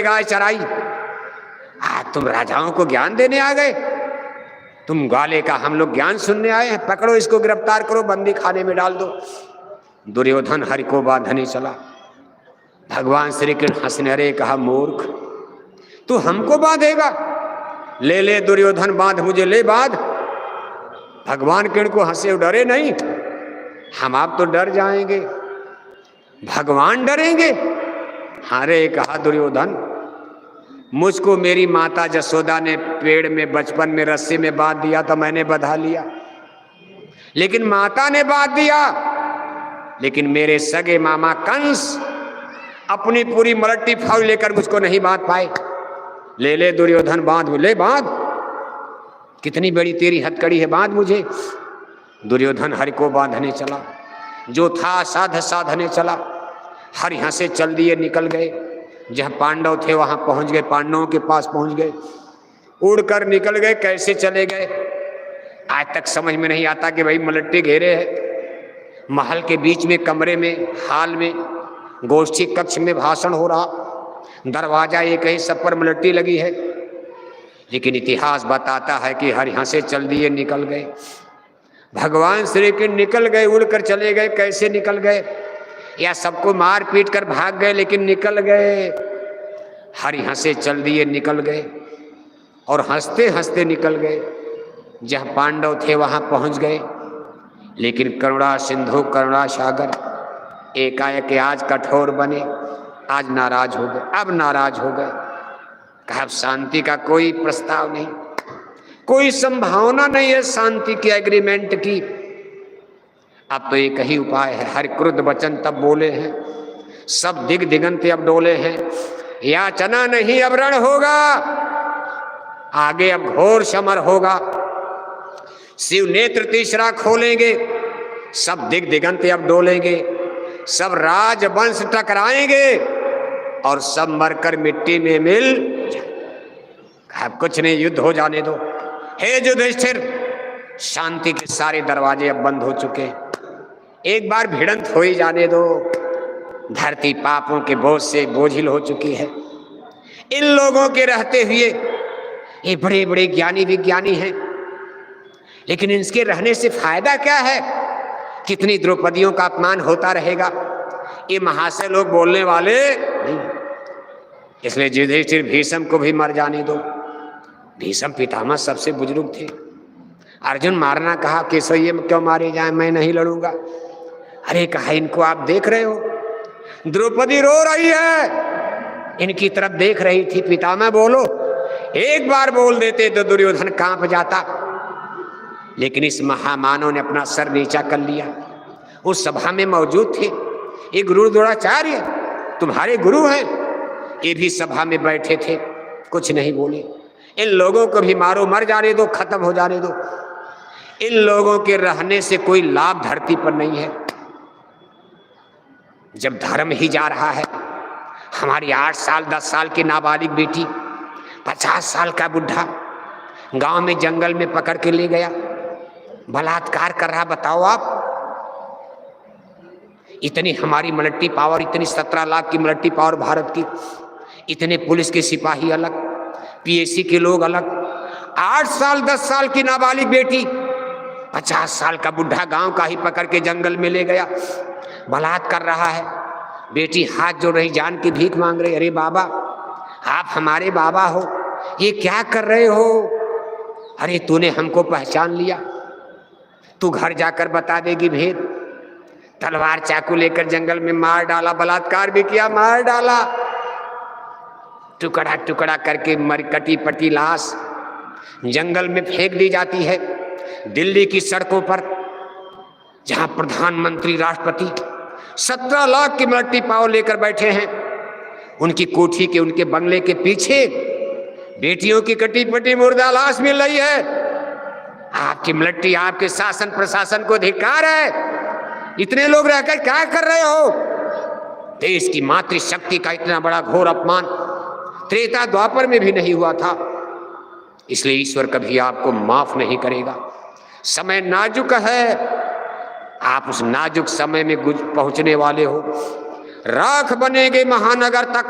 गाय चराई। आज तुम राजाओं को ज्ञान देने आ गए? तुम ग्वाले का हम लोग ज्ञान सुनने आए हैं? पकड़ो इसको, गिरफ्तार करो, बंदी खाने में डाल दो। दुर्योधन हरि को बांधने चला। भगवान श्री कृष्ण हंसने, अरे कहा मूर्ख, तू हमको बांधेगा? ले ले दुर्योधन, बांध मुझे, ले बांध। भगवान कृष्ण को हंसे, डरे नहीं? हम आप तो डर जाएंगे, भगवान डरेंगे? अरे कहा दुर्योधन, मुझको मेरी माता जसोदा ने पेड़ में बचपन में रस्सी में बांध दिया तो मैंने बधा लिया, लेकिन माता ने बांध दिया। लेकिन मेरे सगे मामा कंस अपनी पूरी मलट्टी फौज लेकर मुझको नहीं बांध पाए। ले ले दुर्योधन, बांध, ले बांध, कितनी बड़ी तेरी हथकड़ी है, बांध मुझे। दुर्योधन हरि को बांधने चला, जो था साधने चला। हरि यहाँ से चल दिए, निकल गए। जहाँ पांडव थे वहां पहुंच गए, पांडवों के पास पहुंच गए, उड़कर निकल गए। कैसे चले गए आज तक समझ में नहीं आता कि भाई मलट्टे घेरे है, महल के बीच में, कमरे में, हाल में, गोष्ठी कक्ष में भाषण हो रहा, दरवाजा एक ही, सब पर मलट्टी लगी है। लेकिन इतिहास बताता है कि हर यहाँ से चल दिए, निकल गए। भगवान श्री कृष्ण निकल गए, उड़कर चले गए। कैसे निकल गए? या सबको मार पीट कर भाग गए, लेकिन निकल गए। हर यहाँ से चल दिए, निकल गए, और हंसते हंसते निकल गए। जहाँ पांडव थे वहां पहुंच गए। लेकिन करुणा सिंधु करुणा सागर एकाएक आज कठोर बने, आज नाराज हो गए। अब नाराज हो गए, कहा अब शांति का कोई प्रस्ताव नहीं, कोई संभावना नहीं है शांति के एग्रीमेंट की। अब तो एक ही उपाय है। हर क्रुद्ध वचन तब बोले हैं, सब दिग दिगंत अब डोले हैं। याचना नहीं अब रण होगा, आगे अब घोर समर होगा। शिव नेत्र तीसरा खोलेंगे, सब दिग दिगंत अब डोलेंगे, सब राजवंश टकराएंगे और सब मरकर मिट्टी में मिल। अब कुछ नहीं, युद्ध हो जाने दो। हे युधिष्ठिर, शांति के सारे दरवाजे अब बंद हो चुके हैं, एक बार भिड़ंत हो ही जाने दो। धरती पापों के बोझ से बोझिल हो चुकी है। इन लोगों के रहते हुए, ये बड़े बड़े ज्ञानी विज्ञानी हैं, लेकिन इनके रहने से फायदा क्या है? कितनी द्रौपदियों का अपमान होता रहेगा। ये महाशय लोग बोलने वाले नहीं, इसलिए युधिष्ठिर भीष्म को भी मर जाने दो। भीष्म पितामह सबसे बुजुर्ग थे। अर्जुन मारना कहा, केशव ये क्यों मारे जाए, मैं नहीं लड़ूंगा। अरे कहा, इनको आप देख रहे हो, द्रौपदी रो रही है, इनकी तरफ देख रही थी। पितामह बोलो, एक बार बोल देते तो दुर्योधन कांप जाता। लेकिन इस महामानव ने अपना सर नीचा कर लिया। उस सभा में मौजूद थे ये गुरु द्रोणाचार्य, तुम्हारे गुरु हैं, ये भी सभा में बैठे थे, कुछ नहीं बोले। इन लोगों को भी मारो, मर जाने दो, खत्म हो जाने दो। इन लोगों के रहने से कोई लाभ धरती पर नहीं है। जब धर्म ही जा रहा है, हमारी 8 साल 10 साल की नाबालिग बेटी, 50 साल का बुढ़ा गांव में जंगल में पकड़ के ले गया, बलात्कार कर रहा। बताओ आप, इतनी हमारी मिलिट्री पावर, इतनी 17 लाख की मिलिट्री पावर भारत की, इतने पुलिस के सिपाही अलग, पीएसी के लोग अलग, 8 साल 10 साल की नाबालिग बेटी, 50 साल का बुढ़ा गांव का ही पकड़ के जंगल में ले गया, बलात्कार कर रहा है। बेटी हाथ जोड़ रही, जान की भीख मांग रही, अरे बाबा आप हमारे बाबा हो, ये क्या कर रहे हो? अरे तूने हमको पहचान लिया, तू घर जाकर बता देगी भेद। तलवार चाकू लेकर जंगल में मार डाला, बलात्कार भी किया, मार डाला, टुकड़ा टुकड़ा करके मर कटी पटी लाश जंगल में फेंक दी जाती है। दिल्ली की सड़कों पर जहां प्रधानमंत्री, राष्ट्रपति 17 लाख की मिलिट्री पावर लेकर बैठे हैं, उनकी कोठी के, उनके बंगले के पीछे बेटियों की कटी पटी मुर्दा लाश मिल रही है। आपकी मिलिट्री, आपके शासन प्रशासन को धिक्कार है। इतने लोग रहकर क्या कर रहे हो? देश की मातृशक्ति का इतना बड़ा घोर अपमान त्रेता द्वापर में भी नहीं हुआ था। इसलिए ईश्वर कभी आपको माफ नहीं करेगा। समय नाजुक है, आप उस नाजुक समय में पहुंचने वाले हो। राख बनेंगे महानगर तक,